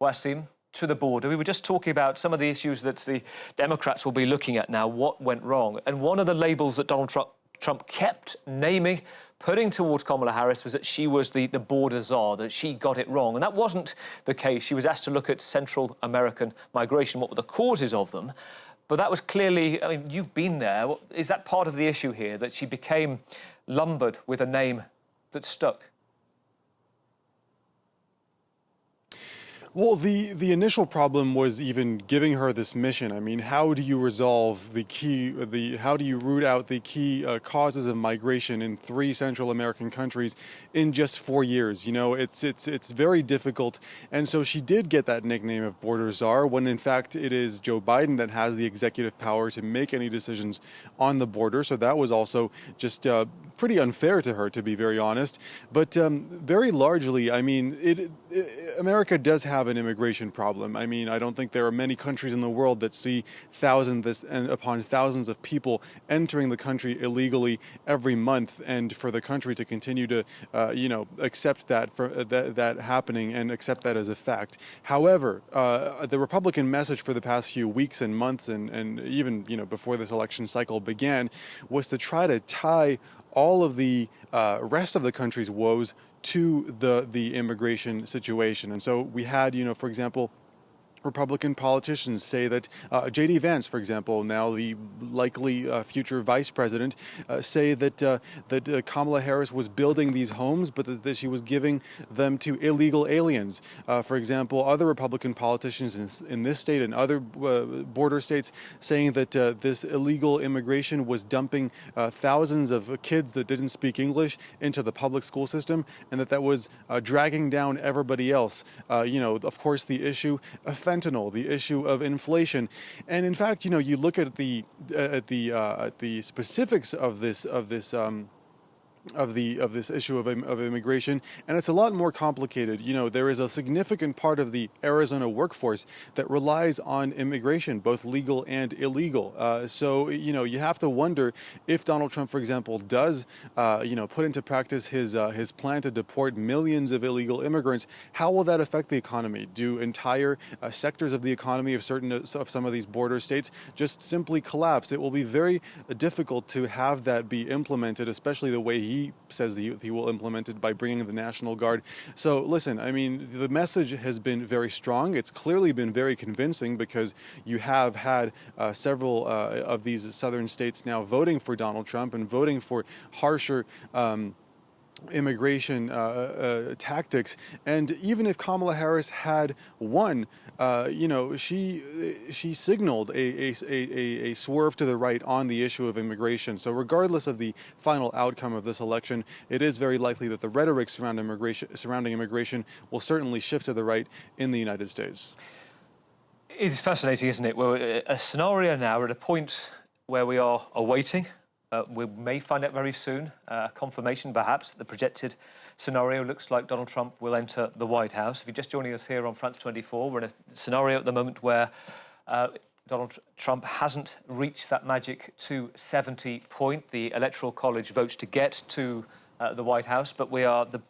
Wassim, to the border. We were just talking about some of the issues that the Democrats will be looking at now, what went wrong. And one of the labels that Donald Trump kept naming, putting towards Kamala Harris, was that she was the border czar, that she got it wrong. And that wasn't the case. She was asked to look at Central American migration, what were the causes of them. But that was clearly, I mean, you've been there. Is that part of the issue here, that she became lumbered with a name that stuck? Well, the initial problem was even giving her this mission. I mean, how do you resolve how do you root out the key causes of migration in 3 Central American countries in just 4 years? You know, it's very difficult. And so she did get that nickname of border czar, when in fact it is Joe Biden that has the executive power to make any decisions on the border. So that was also just pretty unfair to her, to be very honest. But very largely, I mean, America does have an immigration problem. I mean, I don't think there are many countries in the world that see thousands upon thousands of people entering the country illegally every month, and for the country to continue to, accept that happening and accept that as a fact. However, the Republican message for the past few weeks and months, and even before this election cycle began, was to try to tie all of the rest of the country's woes to the immigration situation. And so we had, for example, Republican politicians say that J.D. Vance, for example, now the likely future vice president, say that Kamala Harris was building these homes, but that she was giving them to illegal aliens. For example, other Republican politicians in this state and other border states saying that this illegal immigration was dumping thousands of kids that didn't speak English into the public school system, and that was dragging down everybody else. Of course, the issue of fentanyl, the issue of inflation, and in fact, you look at the specifics of this issue of immigration, and it's a lot more complicated. There is a significant part of the Arizona workforce that relies on immigration, both legal and illegal. So you have to wonder if Donald Trump, for example, does put into practice his plan to deport millions of illegal immigrants. How will that affect the economy? Do entire sectors of the economy of some of these border states just simply collapse? It will be very difficult to have that be implemented, especially the way he says he will implement it, by bringing the National Guard. So listen, I mean, the message has been very strong. It's clearly been very convincing, because you have had several of these southern states now voting for Donald Trump and voting for harsher immigration tactics. And even if Kamala Harris had won, she signaled a swerve to the right on the issue of immigration. So regardless of the final outcome of this election, it is very likely that the rhetoric surrounding immigration will certainly shift to the right in the United States. It is fascinating, isn't it? We're a scenario now, we're at a point where we are awaiting. We may find out very soon, confirmation perhaps, that the projected scenario looks like Donald Trump will enter the White House. If you're just joining us here on France 24, we're in a scenario at the moment where Donald Trump hasn't reached that magic 270 point. The Electoral College votes to get to the White House, but we are the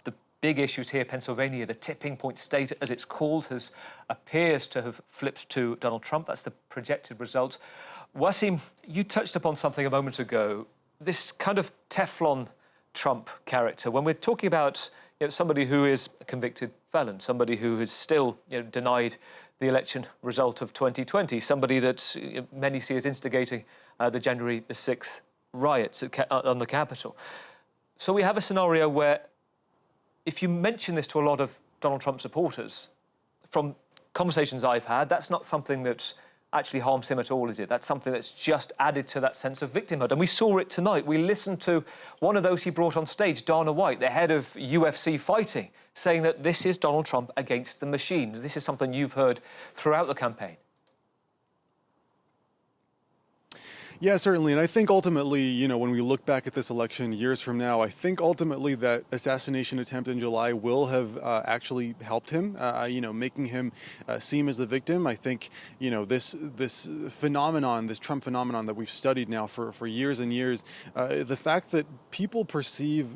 big issues here. Pennsylvania, the tipping point state, as it's called, appears to have flipped to Donald Trump. That's the projected result. Wassim, you touched upon something a moment ago, this kind of Teflon Trump character. When we're talking about somebody who is a convicted felon, somebody who has still denied the election result of 2020, somebody that many see as instigating the January the 6th riots on the Capitol. So we have a scenario where, if you mention this to a lot of Donald Trump supporters, from conversations I've had, that's not something that actually harms him at all, is it? That's something that's just added to that sense of victimhood. And we saw it tonight. We listened to one of those he brought on stage, Dana White, the head of UFC fighting, saying that this is Donald Trump against the machine. This is something you've heard throughout the campaign. Yeah, certainly. And I think ultimately, when we look back at this election years from now, I think ultimately that assassination attempt in July will have actually helped him, making him seem as the victim. I think, this phenomenon, this Trump phenomenon that we've studied now for years and years, the fact that people perceive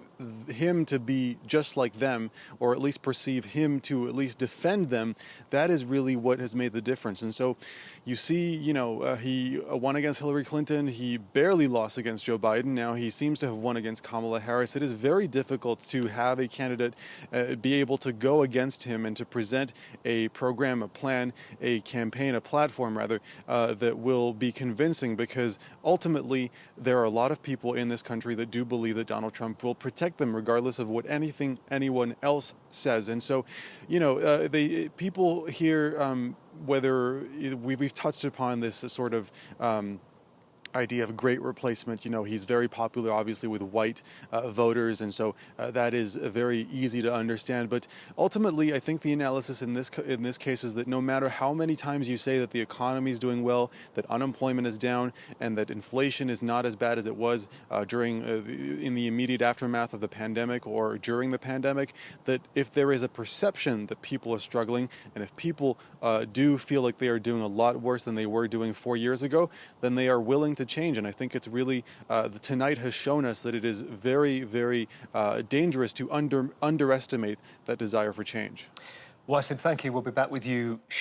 him to be just like them, or at least perceive him to at least defend them, that is really what has made the difference. And so you see, he won against Hillary Clinton. He barely lost against Joe Biden. Now he seems to have won against Kamala Harris. It is very difficult to have a candidate be able to go against him and to present a program, a plan, a campaign, a platform rather, that will be convincing, because ultimately there are a lot of people in this country that do believe that Donald Trump will protect them regardless of what anyone else says. And so, people here, whether we've touched upon this sort of idea of great replacement. He's very popular, obviously, with white voters, and so that is very easy to understand. But ultimately, I think the analysis in this case is that no matter how many times you say that the economy is doing well, that unemployment is down, and that inflation is not as bad as it was in the immediate aftermath of the pandemic or during the pandemic, that if there is a perception that people are struggling, and if people do feel like they are doing a lot worse than they were doing 4 years ago, then they are willing to change. And I think it's really tonight has shown us that it is very, very dangerous to underestimate that desire for change. Wassim, thank you. We'll be back with you shortly.